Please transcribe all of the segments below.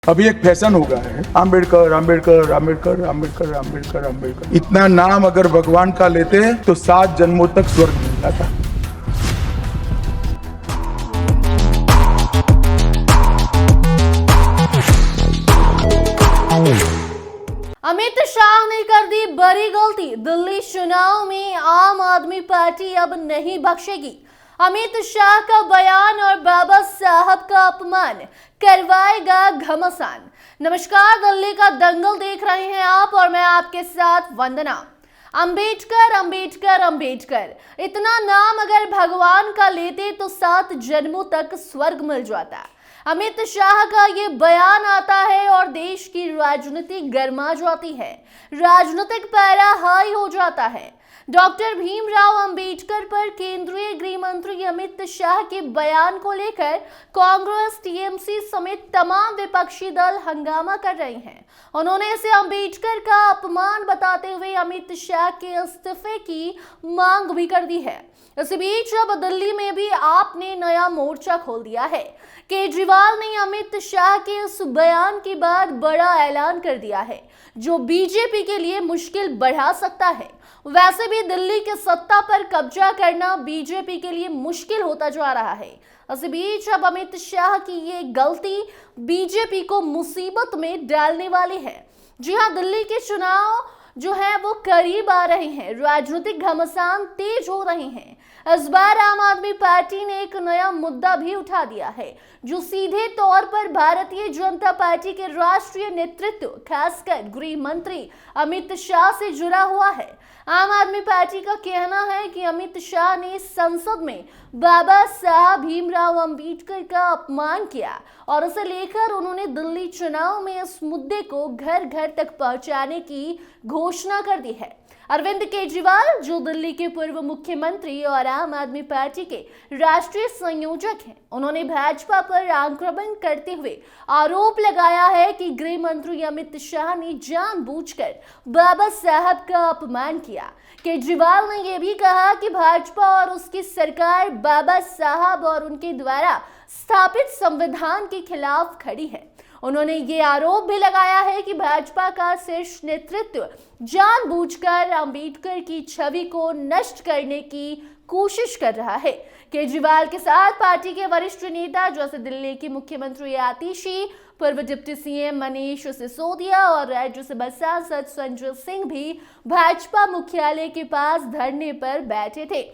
अभी एक फैशन हो गया है आम्बेडकर आम्बेडकर आम्बेडकर आम्बेडकर आम्बेडकर आम्बेडकर। इतना नाम अगर भगवान का लेते तो 7 जन्मों तक स्वर्ग मिल जाता। अमित शाह ने कर दी बड़ी गलती। दिल्ली चुनाव में आम आदमी पार्टी अब नहीं बख्शेगी। अमित शाह का बयान और बाबा साहब का अपमान करवाएगा घमासान। नमस्कार, दिल्ली का दंगल देख रहे हैं आप और मैं आपके साथ वंदना। अंबेडकर अंबेडकर अंबेडकर, इतना नाम अगर भगवान का लेते तो 7 जन्मों तक स्वर्ग मिल जाता। अमित शाह का ये बयान आता है और देश की राजनीति गर्मा जाती है, राजनीतिक पारा हाई हो जाता है। डॉक्टर भीमराव अंबेडकर पर केंद्रीय गृह मंत्री अमित शाह के बयान को लेकर कांग्रेस, टीएमसी समेत तमाम विपक्षी दल हंगामा कर रहे हैं। उन्होंने इसे अंबेडकर का अपमान बताते हुए अमित शाह के इस्तीफे की मांग भी कर दी है। इसी बीच अब दिल्ली में भी आपने नया मोर्चा खोल दिया है। केजरीवाल ने अमित शाह के इस बयान के बाद बड़ा ऐलान कर दिया है, जो बीजेपी के लिए मुश्किल बढ़ा सकता है। वैसे भी दिल्ली के सत्ता पर कब्जा करना बीजेपी के लिए मुश्किल होता जा रहा है। इसी बीच अब अमित शाह की ये गलती बीजेपी को मुसीबत में डालने वाली है। जी हां, दिल्ली के चुनाव जो है वो करीब आ रहे हैं, राजनीतिक घमासान तेज हो रहे हैं। इस बार आम आदमी पार्टी ने एक नया मुद्दा भी उठा दिया है, जो सीधे तौर पर भारतीय जनता पार्टी के राष्ट्रीय नेतृत्व, खासकर गृह मंत्री अमित शाह से जुड़ा हुआ है। आम आदमी पार्टी का कहना है कि अमित शाह ने संसद में बाबा साहब भीमराव अंबेडकर का अपमान किया और उसे लेकर उन्होंने दिल्ली चुनाव में इस मुद्दे को घर घर तक पहुंचाने की घोषणा कर दी है। अरविंद केजरीवाल, जो दिल्ली के पूर्व मुख्यमंत्री और आम आदमी पार्टी के राष्ट्रीय संयोजक हैं, उन्होंने भाजपा पर आक्रमण करते हुए आरोप लगाया है कि गृह मंत्री अमित शाह ने जानबूझकर बाबा साहब का अपमान किया। केजरीवाल ने यह भी कहा कि भाजपा और उसकी सरकार बाबा साहब और उनके द्वारा स्थापित संविधान के खिलाफ खड़ी है। उन्होंने ये आरोप भी लगाया है कि भाजपा का शीर्ष नेतृत्व जानबूझकर अंबेडकर की छवि को नष्ट करने की कोशिश कर रहा है। केजरीवाल के साथ पार्टी के वरिष्ठ नेता जैसे दिल्ली की मुख्यमंत्री आतिशी, पूर्व डिप्टी सीएम मनीष सिसोदिया और राज्यसभा सांसद संजय सिंह भी भाजपा मुख्यालय के पास धरने पर बैठे थे।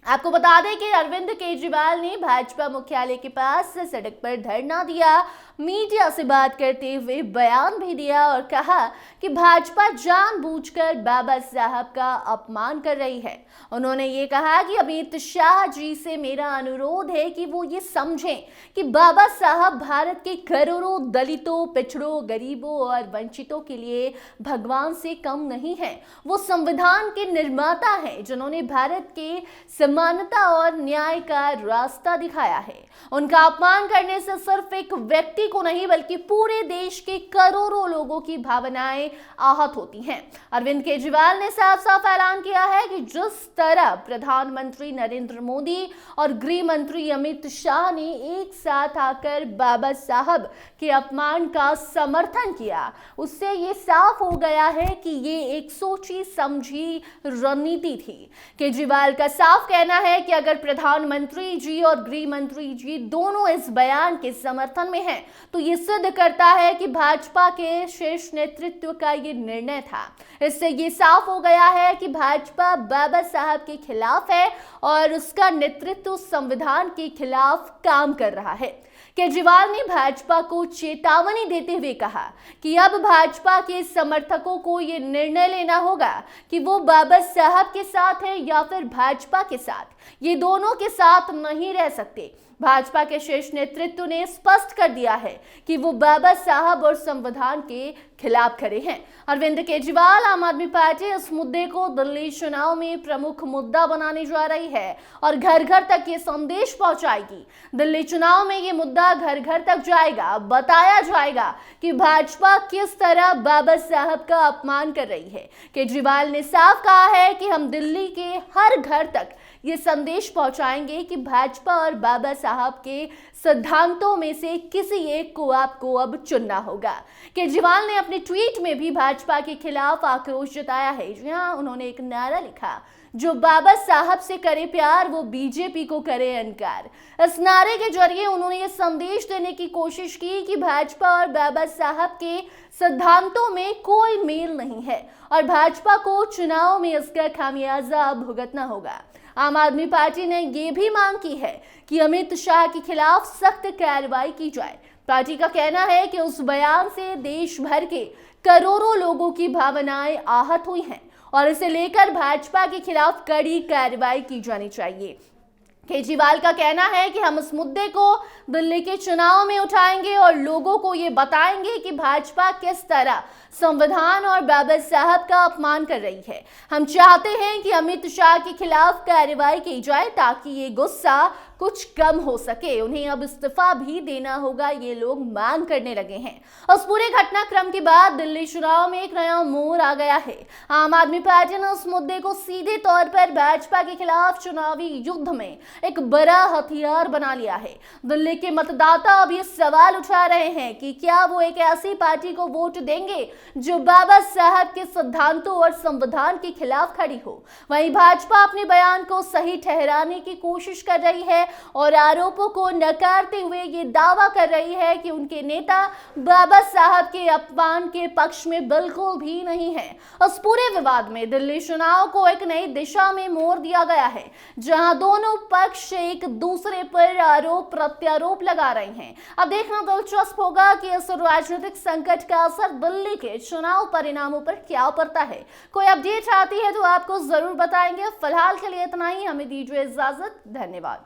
आपको बता दें कि अरविंद केजरीवाल ने भाजपा मुख्यालय के पास सड़क पर धरना दिया, मीडिया से बात करते हुए बयान भी दिया और कहा कि भाजपा जानबूझकर बाबा साहब का अपमान कर रही है। उन्होंने ये कहा कि अमित शाह जी से मेरा अनुरोध है कि वो ये समझें कि बाबा साहब भारत के करोड़ों दलितों, पिछड़ों, गरीबों और वंचितों के लिए भगवान से कम नहीं है। वो संविधान के निर्माता हैं, जिन्होंने भारत के समानता और न्याय का रास्ता दिखाया है। उनका अपमान करने से सिर्फ एक व्यक्ति को नहीं बल्कि पूरे देश के करोड़ों लोगों की भावनाएं आहत होती हैं। अरविंद केजरीवाल ने साफ साफ ऐलान किया है कि जिस तरह प्रधानमंत्री नरेंद्र मोदी और गृह मंत्री अमित शाह ने एक साथ आकर बाबा साहब के अपमान का समर्थन किया, उससे ये साफ हो गया है कि ये एक सोची समझी रणनीति थी। केजरीवाल का साफ कहना है कि अगर प्रधानमंत्री जी और गृह मंत्री जी दोनों इस बयान के समर्थन में हैं, तो ये सिद्ध करता है कि भाजपा के शीर्ष नेतृत्व का ये निर्णय था। इससे ये साफ हो गया है कि भाजपा बाबा साहब के खिलाफ है और उसका नेतृत्व संविधान के खिलाफ काम कर रहा है। केजरीवाल ने भाजपा को चेतावनी देते हुए कहा कि अब भाजपा के समर्थकों को ये निर्णय लेना होगा कि वो बाबा साहब के साथ है या फिर भाजपा के साथ। ये दोनों के साथ नहीं रह सकते। भाजपा के शीर्ष नेतृत्व ने स्पष्ट कर दिया है कि वो बाबा साहब और संविधान के खिलाफ खड़े हैं। अरविंद केजरीवाल, आम आदमी पार्टी इस मुद्दे को दिल्ली चुनाव में प्रमुख मुद्दा बनाने जा रही है और घर घर तक ये संदेश पहुंचाएगी। दिल्ली चुनाव में ये मुद्दा घर घर तक जाएगा, बताया जाएगा कि भाजपा किस तरह बाबा साहब का अपमान कर रही है। केजरीवाल ने साफ कहा है कि हम दिल्ली के हर घर तक ये संदेश पहुंचाएंगे कि भाजपा और बाबा साहब के सिद्धांतों में से किसी एक को आपको अब चुनना होगा। केजरीवाल ने अपने ट्वीट में भी भाजपा के खिलाफ आक्रोश जताया है। जी हाँ, उन्होंने एक नारा लिखा, जो बाबा साहब से करे प्यार वो बीजेपी को करे इनकार। इस नारे के जरिए उन्होंने ये संदेश देने की कोशिश की कि भाजपा और बाबा साहब के सिद्धांतों में कोई मेल नहीं है और भाजपा को चुनाव में इसका खामियाजा भुगतना होगा। आम आदमी पार्टी ने ये भी मांग की है कि अमित शाह के खिलाफ सख्त कार्रवाई की जाए। पार्टी का कहना है कि उस बयान से देश भर के करोड़ों लोगों की भावनाएं आहत हुई हैं और इसे लेकर भाजपा के खिलाफ कड़ी कार्रवाई की जानी चाहिए। केजरीवाल का कहना है कि हम इस मुद्दे को दिल्ली के चुनाव में उठाएंगे और लोगों को ये बताएंगे कि भाजपा किस तरह संविधान और बाबा साहब का अपमान कर रही है। हम चाहते हैं कि अमित शाह के खिलाफ कार्रवाई की जाए ताकि ये गुस्सा कुछ कम हो सके। उन्हें अब इस्तीफा भी देना होगा, ये लोग मांग करने लगे हैं। उस पूरे घटनाक्रम के बाद दिल्ली चुनाव में एक नया मोड़ आ गया है। आम आदमी पार्टी ने उस मुद्दे को सीधे तौर पर भाजपा के खिलाफ चुनावी युद्ध में एक बड़ा हथियार बना लिया है। दिल्ली के मतदाता अब ये सवाल उठा रहे हैं कि क्या वो एक ऐसी पार्टी को वोट देंगे जो बाबा साहब के सिद्धांतों और संविधान के खिलाफ खड़ी हो। वहीं भाजपा अपने बयान को सही ठहराने की कोशिश कर रही है और आरोपों को नकारते हुए ये दावा कर रही है कि उनके नेता बाबा साहब के अपमान के पक्ष में बिल्कुल भी नहीं है। उस पूरे विवाद में दिल्ली चुनाव को एक नई दिशा में मोड़ दिया गया है, जहां दोनों पक्ष एक दूसरे पर आरोप प्रत्यारोप लगा रहे हैं। अब देखना दिलचस्प होगा कि इस राजनीतिक संकट का असर दिल्ली के चुनाव परिणामों पर क्या पड़ता है। कोई अपडेट आती है तो आपको जरूर बताएंगे। फिलहाल के लिए इतना ही, हमें दीजिए इजाजत। धन्यवाद।